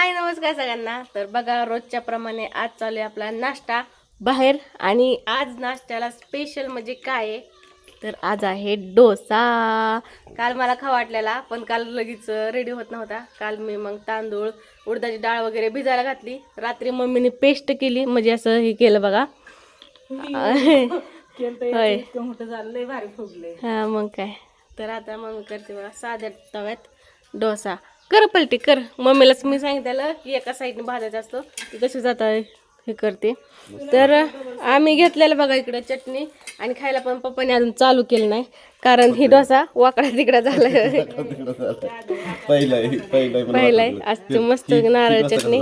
हाय नमस्कार सगळ्यांना. तर बघा रोजच्या प्रमाणे आज चालू आहे आपला नाश्ता बाहेर. आणि आज नाश्त्याला स्पेशल म्हणजे काय आहे तर आज आहे डोसा. काल मला खावा वाटलेला पण काल लगेच रेडी होत नव्हता. काल मी मग तांदूळ उडदाची डाळ वगैरे भिजायला घातली. रात्री मम्मीने पेस्ट केली म्हणजे असं हे केलं बघा. होय भारी फुगले. हा मग काय. तर आता मम्मी करते बघा साध्या तव्यात डोसा. कर पलटी कर. मम्मीलाच मी सांगितलं की एका साईडने भाजायचा असतो ती कशी जाता हे करते. तर आम्ही घेतलेलं बघा इकडं चटणी आणि खायला पण पप्पाने अजून चालू केलं नाही कारण ही डोसा वाकडा तिकडा झाला. पहिलाय आज मस्त नारळ चटणी.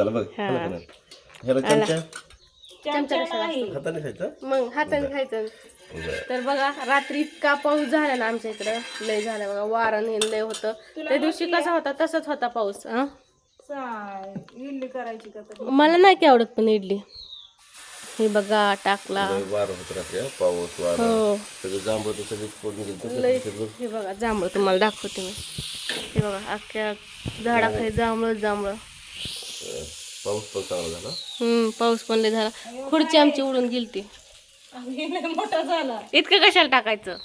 मग हाताने खायचं. तर बघा रात्री इतका पाऊस झाला ना आमच्या इकडं लय झाला बघा. वारण हे लय होतं. त्या दिवशी कसा होता तसाच होता पाऊस. इडली करायची का? मला नाही की आवडत पण इडली. हे बघा टाकला पाऊस हो जांभळ लय. हे बघा जांभळ तुम्हाला दाखवते मी. हे बघा अख्ख्या झाडाखाली जांभळ जांभळ. पाऊस पण चांगला झाला. पाऊस पण लय झाला. खुर्ची आमची उडून गेलती. मोठा झाला. इतकं कशाला टाकायचं.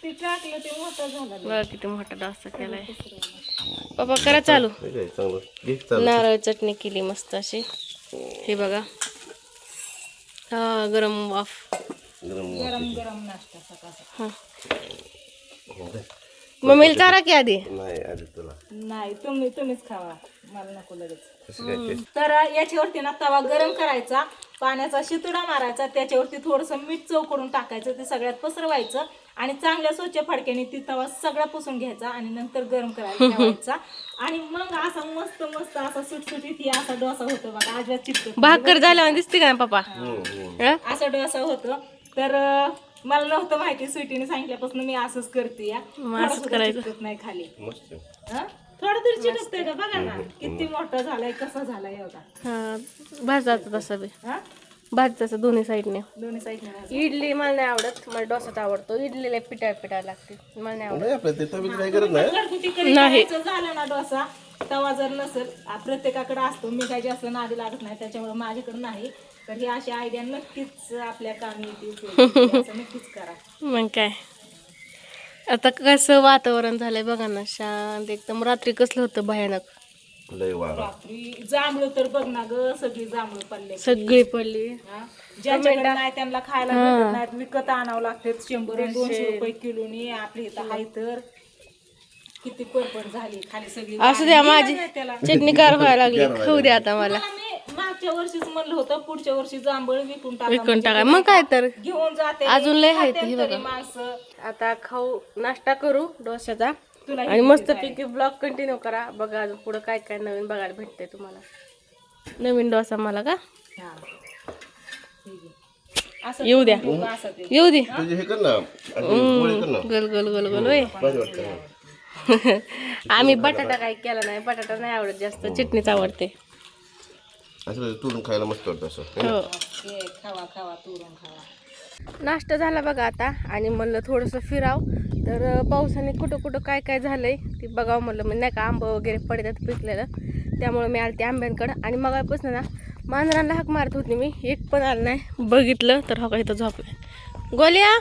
ते टाकलं ते मोठा झाला. बघा किती मोठा डोसा केलाय. पप्पा करा चालू. नारळ चटणी केली मस्त अशी. हे बघा हा गरम वाफ. गरम गरम नाश्ता सकाळ. मम्मीला चारा की आधी. नाही आधी तुला नाही तुम्हीच खावा मला नको लगेच. तर याच्यावरती ना तवा गरम करायचा. पाण्याचा शितुडा मारायचा. त्याच्यावरती थोडंसं मीठ चव करून टाकायचं. ते सगळ्यात पसरवायचं आणि चांगल्या स्वच्छ फडक्याने ती तवा सगळा पुसून घ्यायचा आणि नंतर गरम करायला ठेवायचा. आणि मग असा मस्त मस्त असा सुटसुटीत ही असा डोसा होतो बघा. आज चिकट भाकर झाल्यावर दिसते का पप्पा. असा डोसा होतो. तर मला नव्हतं माहिती. स्वीटीने सांगितल्यापासून मी असंच करते. असंच करायचं नाही खाली मस्त. थोडं तरी चिकटतंय का बघा ना किती मोठा झालाय कसा झालाय बघा. हा भाजायचं तसं बी. हा भाजायचं दोन्ही साईडने. दोन्ही साईडने. इडली मला नाही आवडत. मला डोसाच आवडतो. इडलीला पिटाळ लागते. मला नाही आवडत. नाही आपल्या ते तवीत काही करत नाही. घरगुती कधी करायचं झालं ना डोसा तवा जर नसेल प्रत्येकाकडे असतो. मी काही जास्त नादी लागत नाही त्याच्यामुळे माझ्याकडे नाही. तर ही अशी आयडिया नक्कीच आपल्या कामी येतील. नक्कीच करा. मग काय. आता कसं वातावरण झालंय बघा ना शांत एकदम. रात्री कसलं होतं भयानक. लय वारा. रात्री जांभळं तर बघ ना ग सगळी जांभळं पडले. सगळी पडली. ज्यांच्याकडे नाही त्यांना खायला भेटत नाहीत. विकत आणावं लागते 100-200 रुपये किलोनी. आपली इथं आहे तर किती परपड झाली खाली सगळी. असू द्या माझी चटणी गार व्हायला लागली. खाऊ द्या आता मला. मी मागच्या वर्षीच म्हणलं होतं पुढच्या वर्षी जांभळ विकून टाका मग काय तर घेऊन जाते. अजून लय आहे हे तरी बघा. माणसं. आता खाऊ नाश्ता करू डोश्याचा आणि मस्त पैकी ब्लॉग कंटिन्यू करा. बघा अजून पुढं काय काय नवीन बघायला भेटतंय तुम्हाला. नवीन डोसा मला का हा. असं येऊ द्या असं ते. येऊ दे. तुझे हे कर ना आणि पोळी कर ना. गल गल गल गल होय. भारी वाटतं. आम्ही बटाटा काही केला नाही. बटाटा नाही आवडत जास्त. चटणीच आवडते. असं तुरून खायला मस्त वाटतं असं. हो हे खावा खावा तुरून खावा. नाश्ता झाला बघा आता आणि म्हणलं थोडंसं फिराव. तर पावसाने कुठं कुठं काय काय झालंय ते बघावं म्हणलं. म्हणजे नाही का आंबं वगैरे पडतात पिकलेलं. त्यामुळे मी आले ते आंब्यांकडं. आणि मगापासून ना मांजरांना हाक मारत होती मी. एक पण आलं नाही. बघितलं तर हो का इथं झोपलं. गोल्या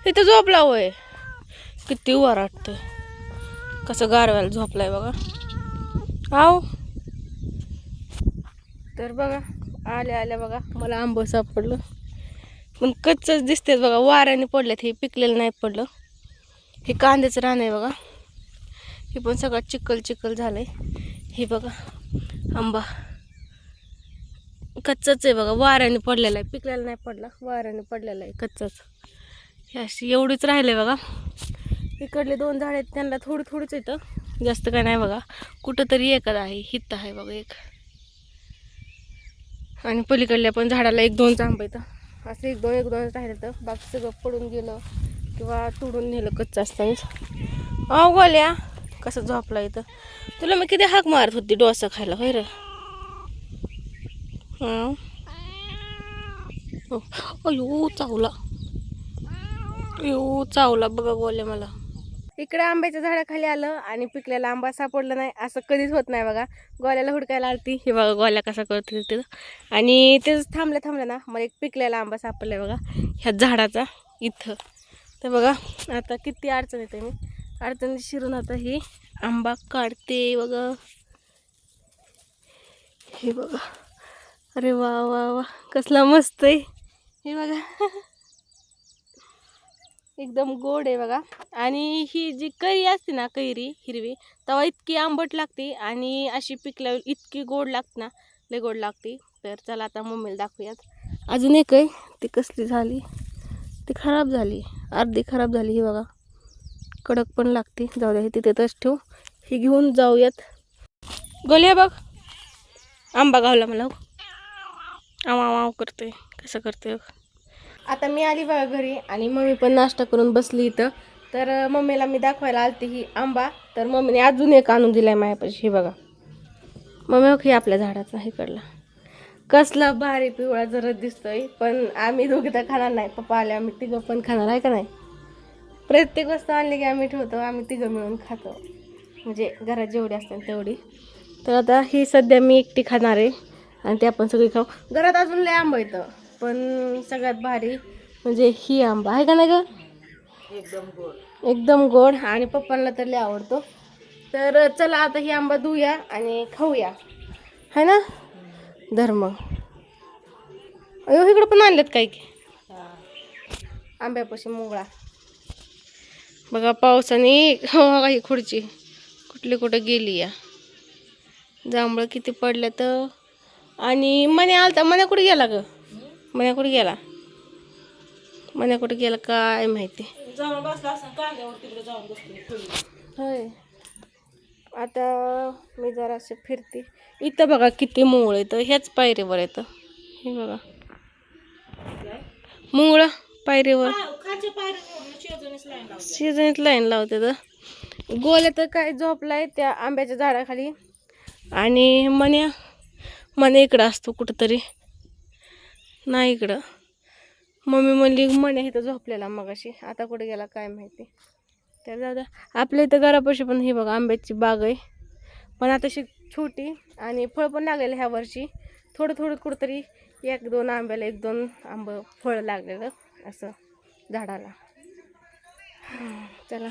इथं झोपला होय. किती वराटतंय. कसं गारव्याला झोपलाय बघा. आव तर बघा आल्या आल्या बघा मला आंबं सापडलं. पण कच्चच दिसतेच बघा. वाऱ्याने पडल्यात. हे पिकलेलं नाही पडलं. हे कांद्याचं रान आहे बघा. हे पण सगळं चिखल चिखल झालंय. हे बघा आंबा कच्चाच आहे बघा. वाऱ्याने पडलेला आहे. पिकलेला नाही पडला. वाऱ्याने पडलेला आहे कच्चाच. हे अशी एवढीच राहिले बघा. इकडले 2 झाड आहेत त्यांना थोडी थोडीच येतं. जास्त काय नाही बघा. कुठंतरी एकच आहे. हित आहे बघा एक. आणि पलीकडल्या पण झाडाला 1-2 आंबे येतं. असं 1-2 राहिलं तर बाकी सगळं पडून गेलं किंवा तोडून नेलं कच्चं असतानाच. अहो गोल्या कसं झोपला इथं. तुला मी किती हाक मारत होती डोसा खायला होय रे. अयो चावला. अयो चावला बघा गोल्या मला. इकडे आंब्याच्या झाडाखाली आलं आणि पिकलेला आंबा सापडला नाही असं कधीच होत नाही बघा. गोल्याला हुडकायला आलती, हे बघा गोल्या कसा करतो तिथं. आणि तेच थांबलं ना मग एक पिकलेला आंबा सापडलाय बघा ह्या झाडाचा इथं. तर बघा आता किती अडचण येते, मी अडचणी शिरून आता ही आंबा काढते बघा. हे बघा, अरे वा वा वा कसला मस्त आहे हे बघा. एकदम गोड आहे बघा. आणि ही जी कैरी असते ना, कैरी हिरवी, तेव्हा इतकी आंबट लागते आणि अशी पिकल्यावर इतकी गोड लागते ना, लय गोड लागते. तर चला आता मम्मीला दाखवूयात. अजून एक आहे, ती कसली झाली, ती खराब झाली, अर्धी खराब झाली. ही बघा कडक पण लागते. जाऊ द्या, हे तिथे तच ठेवू, ही घेऊन जाऊयात. गोल्या बघ आंबा गावला मला, आव करते कसं करते. आता मी आली बघा घरी आणि मम्मी पण नाश्ता करून बसली इथं. तर मम्मीला मी दाखवायला आलते ही आंबा. तर मम्मीने अजून एक आणून दिलाय माझ्यापाशी. हे बघा मम्मी ओके आपल्या झाडाचा इकडला कसला भारी पिवळा जरद दिसतोय. पण आम्ही दोघे तर खाणार नाही, पप्पा आले आम्ही तिघं पण खाणार आहे का नाही. प्रत्येक वस्तू आणली की आम्ही ठेवतो, आम्ही तिघं मिळून खातो, म्हणजे घरात जेवढी असतात तेवढी. तर आता ही सध्या मी एकटी खाणार आहे आणि ते आपण सगळी खाऊ. घरात अजून लय आंबा येतं, पण सगळ्यात भारी म्हणजे ही आंबा आहे का नाही ग, एकदम गोड. आणि पप्पांना तर लय आवडतो. तर चला आता ही आंबा धुया आणि खाऊया, है ना. धर्म अयो इकडं पण आणलेत काय की आंब्यापाशी मुंगळा बघा. पावसाने ही खुर्ची कुठली कुठं गेली या. जांभळं किती पडल्या तर. आणि मने आलता, मन्या कुठे गेला ग, मन्या कुठे गेला, मन्या कुठे गेला काय माहिती. जाऊन बसला असं कांद्यावर तिकडे जाऊन बसते. होय. आता मी जराशी फिरते. इथं बघा किती मुंगळ येतं, ह्याच पायरीवर येतं. हे बघा मुंगळं पायरीवर, शिजणीत लाईन लावते. तर गोल्या तर काय झोपलाय त्या आंब्याच्या झाडाखाली. आणि मन्या इकडं असतो कुठंतरी, नाही इकडं. मम्मी म्हणली मन्या इथं झोपलेला मगाशी, आता कुठे गेला काय माहिती. तर दादा आपल्या इथं घरापाशी पण ही बघा आंब्याची बाग आहे, पण आता छोटी. आणि फळ पण लागलेलं ह्या वर्षी थोडं थोडं कुठंतरी 1-2 आंब्याला 1-2 आंब फळ लागलेलं असं झाडाला. चला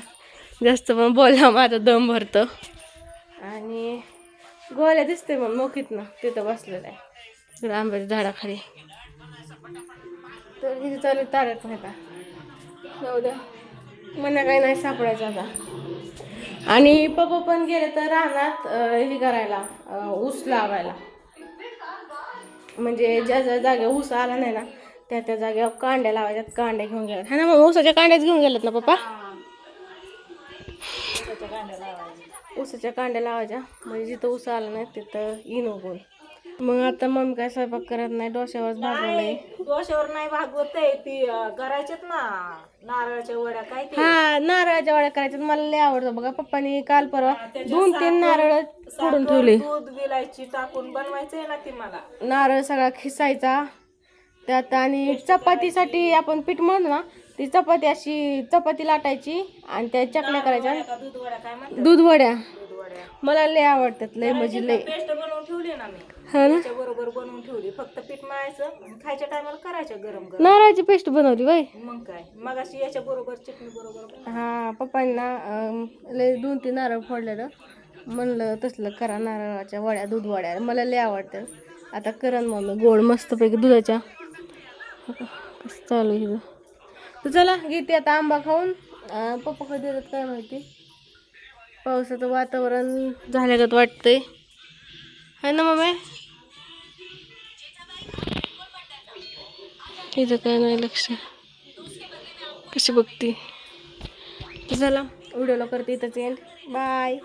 जास्त पण बोला माझा दम भरतं. आणि गोल्या दिसते मग मोकीतनं तिथं बसलेलं आहे इकडं आंब्याच्या झाडाखाली. तर हिथे चालू तारक नाही का, जाऊ द्या मला काही नाही सापडायचं आता. आणि पप्पा पण गेले तर रानात हे करायला, ऊस लावायला. म्हणजे ज्या ज्या जागेवर ऊस आला नाही ना त्या जागेवर कांड्या लावायच्यात. कांड्या घेऊन गेल्यात हा ना मग, ऊसाच्या कांड्याच घेऊन गेल्यात ना पप्पा. ऊसाच्या कांड्या लावायच्या, म्हणजे जिथं ऊस आला नाही तिथं येईन उगून. मग आता मम्मी काय स्वयंपाक करत नाही, डोश्यावर भागवलंय. डोश्यावर नाही भागवत आहे ती, करायच्यात ना नारळाच्या वड्या काय ते. हा नारळाच्या वड्या करायच्यात, मला लय आवडतं बघा. पप्पानी काल परवा 2-3 नारळ फोडून ठेवले. दूध विलायची टाकून बनवायचंय ना ती मला. नारळ सगळा खिसायचा त्यात. आणि चपातीसाठी आपण पीठ म्हणतो ना, ती चपाती अशी चपाती लाटायची आणि त्या चकल्या करायच्या. दूध वड्या काय म्हणतात, दूध वड्या दूध वड्या मला लय आवडतात, लय म्हणजे लय. पेस्ट बनवून ठेवली ना मी, हा ना त्याच्या बरोबर बनवून ठेवली. फक्त पीठ मळायचं आणि खायच्या टायमाला करायचं गरम गरम. नारळाची पेस्ट बनवली बाई. मग काय मग अशी याच्या बरोबर चटणी बरोबर. हा पप्पांना लय 2-3 नारळ फोडलेलं, म्हणलं तसलं करा नारळाच्या वड्या, दूध वड्या मला लय आवडतात. आता करण मग गोड मस्तपैकी दुधाच्या. कसं चालू आहे. तर चला घेते आता आंबा खाऊन. पप्पा कधी येतात काय माहिती, पावसाचं वातावरण झाल्यागत वाटतंय है ना मम्मी. इथं काय नाही लक्ष, कशी बघते. चला व्हिडिओला करते इथंच एंड. बाय.